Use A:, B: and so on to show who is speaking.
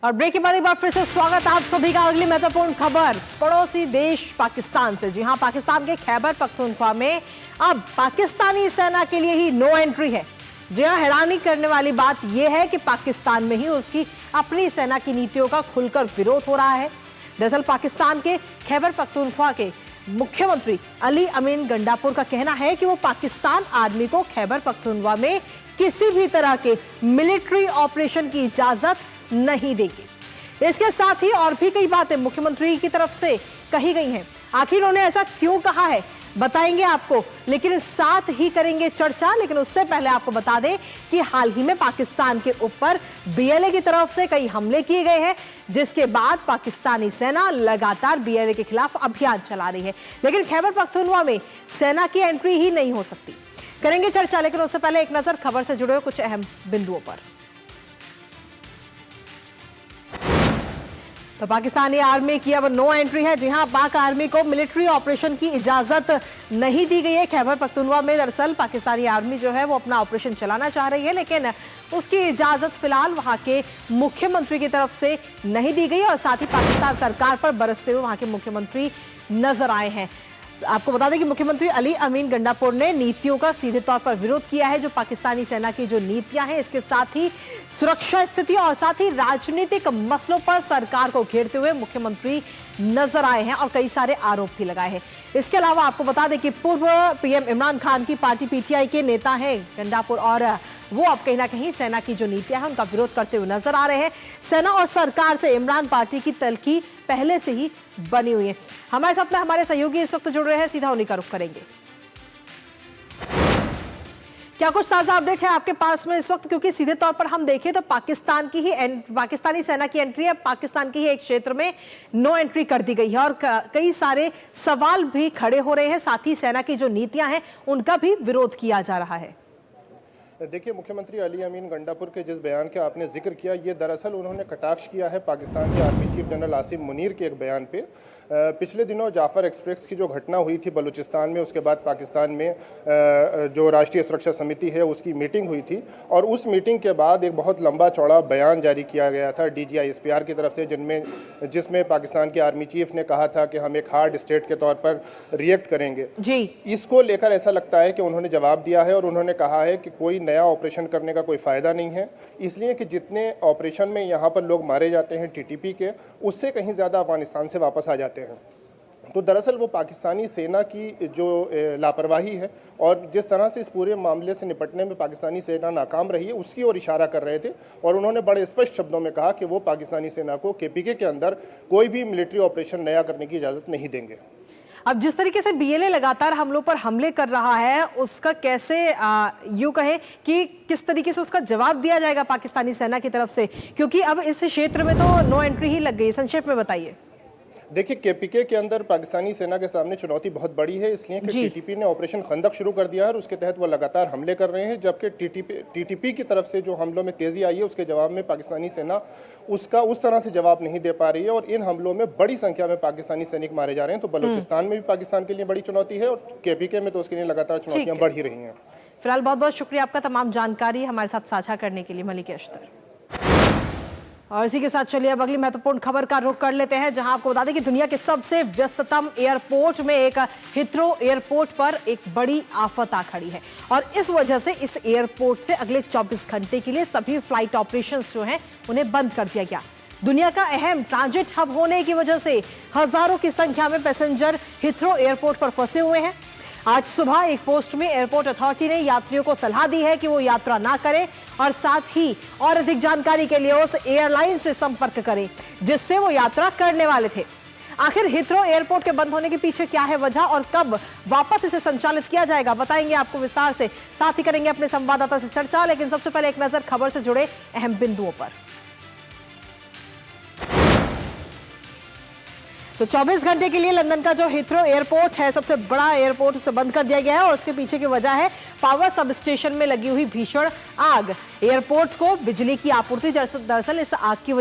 A: और ब्रेक के बाद एक बार फिर से स्वागत आप सभी का। अगली महत्वपूर्ण खबर पड़ोसी देश पाकिस्तान से। जी हां, पाकिस्तान के खैबर पख्तूनख्वा में अब पाकिस्तानी सेना के लिए ही नो एंट्री है। जी हां, हैरानी करने वाली बात यह है कि पाकिस्तान में ही उसकी अपनी सेना की नीतियों का खुलकर विरोध हो रहा है। दरअसल पाकिस्तान के खैबर पख्तूनख्वा के मुख्यमंत्री अली अमीन गंडापुर का कहना है कि वो पाकिस्तान आर्मी को खैबर पख्तूनख्वा में किसी भी तरह के मिलिट्री ऑपरेशन की इजाजत नहीं देंगे। इसके साथ ही और भी कई बातें मुख्यमंत्री की तरफ से कही गई हैं। आखिर उन्होंने ऐसा क्यों कहा है बताएंगे आपको, लेकिन साथ ही करेंगे चर्चा। लेकिन उससे पहले आपको बता दें कि हाल ही में पाकिस्तान के ऊपर बीएलए की तरफ से कई हमले किए गए हैं, जिसके बाद पाकिस्तानी सेना लगातार बीएलए के खिलाफ अभियान चला रही है। लेकिन खैबर पख्तूनख्वा में सेना की एंट्री ही नहीं हो सकती। करेंगे चर्चा, लेकिन उससे पहले एक नजर खबर से जुड़े हुए कुछ अहम बिंदुओं पर। तो पाकिस्तानी आर्मी की अब नो एंट्री है। जी हां, पाक आर्मी को मिलिट्री ऑपरेशन की इजाजत नहीं दी गई है। खैबर पख्तूनख्वा में दरअसल पाकिस्तानी आर्मी जो है वो अपना ऑपरेशन चलाना चाह रही है, लेकिन उसकी इजाजत फिलहाल वहां के मुख्यमंत्री की तरफ से नहीं दी गई और साथ ही पाकिस्तान सरकार पर बरसते हुए वहां के मुख्यमंत्री नजर आए हैं। आपको बता दें कि मुख्यमंत्री अली अमीन गंडापुर ने नीतियों का सीधे तौर पर विरोध किया है। जो पाकिस्तानी सेना की जो नीतियां हैं, इसके साथ ही सुरक्षा स्थिति और साथ ही राजनीतिक मसलों पर सरकार को घेरते हुए मुख्यमंत्री नजर आए हैं और कई सारे आरोप भी लगाए हैं। इसके अलावा आपको बता दें कि पूर्व पीएम इमरान खान की पार्टी पीटीआई के नेता हैं गंडापुर, और वो अब कहीं ना कहीं सेना की जो नीतियां हैं उनका विरोध करते हुए नजर आ रहे हैं। सेना और सरकार से इमरान पार्टी की तलखी पहले से ही बनी हुई है। हमारे साथ में हमारे सहयोगी इस वक्त जुड़ रहे हैं, सीधा उन्हीं का रुख करेंगे। क्या कुछ ताजा अपडेट है आपके पास में इस वक्त, क्योंकि सीधे तौर पर हम देखें तो पाकिस्तानी सेना की एंट्री है, पाकिस्तान के ही एक क्षेत्र में नो एंट्री कर दी गई है और कई सारे सवाल भी खड़े हो रहे हैं। साथ ही सेना की जो नीतियां हैं उनका भी विरोध किया जा रहा है।
B: देखिए, मुख्यमंत्री अली अमीन गंडापुर के जिस बयान का आपने जिक्र किया, ये दरअसल उन्होंने कटाक्ष किया है पाकिस्तान के army chief general Asim Munir के एक बयान पे। पिछले दिनों जाफर एक्सप्रेस की जो घटना हुई थी बलूचिस्तान में, उसके बाद पाकिस्तान में जो राष्ट्रीय सुरक्षा समिति है उसकी मीटिंग हुई थी और उस मीटिंग के बाद एक बहुत लंबा चौड़ा बयान जारी किया गया था DGI-SPR की तरफ से, जिसमें पाकिस्तान के आर्मी चीफ ने कहा था कि हम एक हार्ड स्टेट के तौर पर रिएक्ट करेंगे जी। इसको लेकर ऐसा लगता है कि उन्होंने जवाब दिया है और उन्होंने कहा है कि कोई नया ऑपरेशन करने का कोई फ़ायदा नहीं है, इसलिए कि जितने ऑपरेशन में यहाँ पर लोग मारे जाते हैं TTP के, उससे कहीं ज़्यादा अफगानिस्तान से वापस आ जाते हैं। तो दरअसल वो पाकिस्तानी सेना की जो लापरवाही है और जिस तरह से इस पूरे मामले से निपटने में पाकिस्तानी सेना नाकाम रही है, उसकी ओर इशारा कर रहे थे और उन्होंने बड़े स्पष्ट शब्दों में कहा कि वो पाकिस्तानी सेना को KPK के अंदर कोई भी मिलिट्री ऑपरेशन नया करने की इजाज़त नहीं देंगे।
A: अब जिस तरीके से बीएलए लगातार हमलों पर हमले कर रहा है, उसका कैसे यूं कहें कि किस तरीके से उसका जवाब दिया जाएगा पाकिस्तानी सेना की तरफ से, क्योंकि अब इस क्षेत्र में तो नो एंट्री ही लग गई। संक्षेप में बताइए।
B: देखिए, KPK के अंदर पाकिस्तानी सेना के सामने चुनौती बहुत बड़ी है, इसलिए कि TTP ने ऑपरेशन खंदक शुरू कर दिया है और उसके तहत वो लगातार हमले कर रहे हैं, जबकि TTP की तरफ से जो हमलों में तेज़ी आई है उसके जवाब में पाकिस्तानी सेना उसका उस तरह से जवाब नहीं दे पा रही है और इन हमलों में बड़ी संख्या में पाकिस्तानी सैनिक मारे जा रहे हैं। तो बलूचिस्तान में भी पाकिस्तान के लिए बड़ी चुनौती है और KPK में तो उसके लिए लगातार चुनौतियाँ बढ़ ही रही हैं।
A: फिलहाल बहुत बहुत शुक्रिया आपका तमाम जानकारी हमारे साथ साझा करने के लिए, मलिक अख्तर। और इसी के साथ चलिए अब अगली महत्वपूर्ण खबर का रुख कर लेते हैं, जहां आपको बता दें कि दुनिया के सबसे व्यस्ततम एयरपोर्ट में एक हिथ्रो एयरपोर्ट पर एक बड़ी आफत आ खड़ी है और इस वजह से इस एयरपोर्ट से अगले 24 घंटे के लिए सभी फ्लाइट ऑपरेशंस जो हैं उन्हें बंद कर दिया गया। दुनिया का अहम ट्रांजिट हब होने की वजह से हजारों की संख्या में पैसेंजर हिथ्रो एयरपोर्ट पर फंसे हुए हैं। आज सुबह एक पोस्ट में एयरपोर्ट अथॉरिटी ने यात्रियों को सलाह दी है कि वो यात्रा ना करें और साथ ही और अधिक जानकारी के लिए उस एयरलाइन से संपर्क करें जिससे वो यात्रा करने वाले थे। आखिर हिथ्रो एयरपोर्ट के बंद होने के पीछे क्या है वजह और कब वापस इसे संचालित किया जाएगा, बताएंगे आपको विस्तार से। साथ ही करेंगे अपने संवाददाता से चर्चा, लेकिन सबसे पहले एक नजर खबर से जुड़े अहम बिंदुओं पर। तो 24 घंटे के लिए लंदन का जो हिथ्रो एयरपोर्ट है, सबसे बड़ा एयरपोर्ट, उसे बंद कर दिया गया है और उसके पीछे की वजह है पावर सब स्टेशन में लगी हुई भीषण आग। एयरपोर्ट को बिजली की आपूर्ति, दरअसल इस आग की वजह